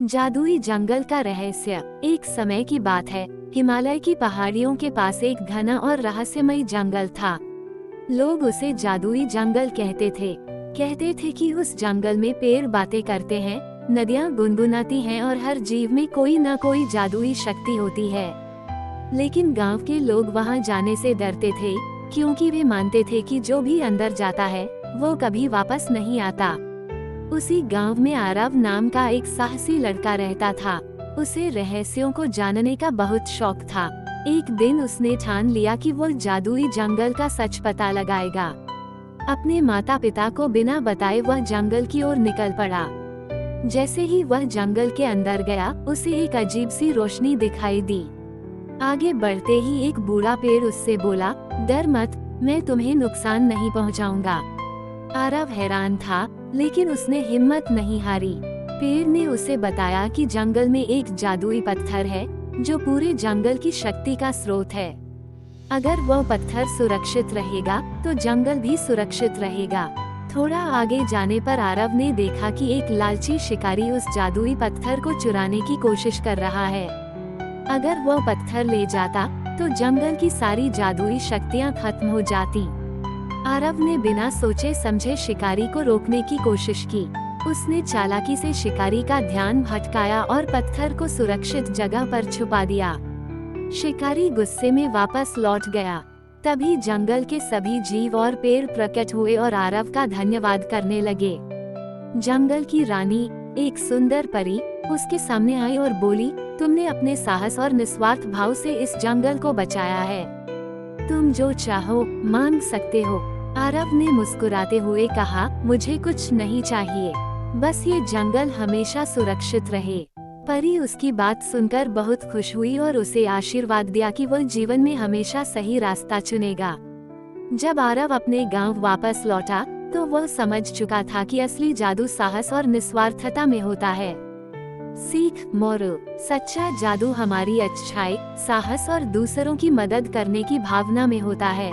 जादुई जंगल का रहस्य। एक समय की बात है, हिमालय की पहाड़ियों के पास एक घना और रहस्यमयी जंगल था। लोग उसे जादुई जंगल कहते थे कि उस जंगल में पेड़ बातें करते हैं, नदियां गुनगुनाती हैं और हर जीव में कोई न कोई जादुई शक्ति होती है। लेकिन गांव के लोग वहां जाने से डरते थे, क्योंकि वे मानते थे कि जो भी अंदर जाता है वो कभी वापस नहीं आता। उसी गांव में आरव नाम का एक साहसी लड़का रहता था। उसे रहस्यों को जानने का बहुत शौक था। एक दिन उसने ठान लिया कि वो जादुई जंगल का सच पता लगाएगा। अपने माता पिता को बिना बताए वह जंगल की ओर निकल पड़ा। जैसे ही वह जंगल के अंदर गया, उसे एक अजीब सी रोशनी दिखाई दी। आगे बढ़ते ही एक बूढ़ा पेड़ उससे बोला, डर मत, मैं तुम्हें नुकसान नहीं पहुंचाऊंगा। आरव हैरान था, लेकिन उसने हिम्मत नहीं हारी। पेड़ ने उसे बताया कि जंगल में एक जादुई पत्थर है जो पूरे जंगल की शक्ति का स्रोत है। अगर वो पत्थर सुरक्षित रहेगा तो जंगल भी सुरक्षित रहेगा। थोड़ा आगे जाने पर आरव ने देखा कि एक लालची शिकारी उस जादुई पत्थर को चुराने की कोशिश कर रहा है। अगर वो पत्थर ले जाता तो जंगल की सारी जादुई शक्तियाँ खत्म हो जाती। आरव ने बिना सोचे समझे शिकारी को रोकने की कोशिश की। उसने चालाकी से शिकारी का ध्यान भटकाया और पत्थर को सुरक्षित जगह पर छुपा दिया। शिकारी गुस्से में वापस लौट गया। तभी जंगल के सभी जीव और पेड़ प्रकट हुए और आरव का धन्यवाद करने लगे। जंगल की रानी, एक सुंदर परी, उसके सामने आई और बोली, तुमने अपने साहस और निस्वार्थ भाव से इस जंगल को बचाया है। तुम जो चाहो मांग सकते हो। आरव ने मुस्कुराते हुए कहा, मुझे कुछ नहीं चाहिए, बस ये जंगल हमेशा सुरक्षित रहे। परी उसकी बात सुनकर बहुत खुश हुई और उसे आशीर्वाद दिया कि वह जीवन में हमेशा सही रास्ता चुनेगा। जब आरव अपने गांव वापस लौटा तो वह समझ चुका था कि असली जादू साहस और निस्वार्थता में होता है। सीख, मोरल, सच्चा जादू हमारी अच्छाई, साहस और दूसरों की मदद करने की भावना में होता है।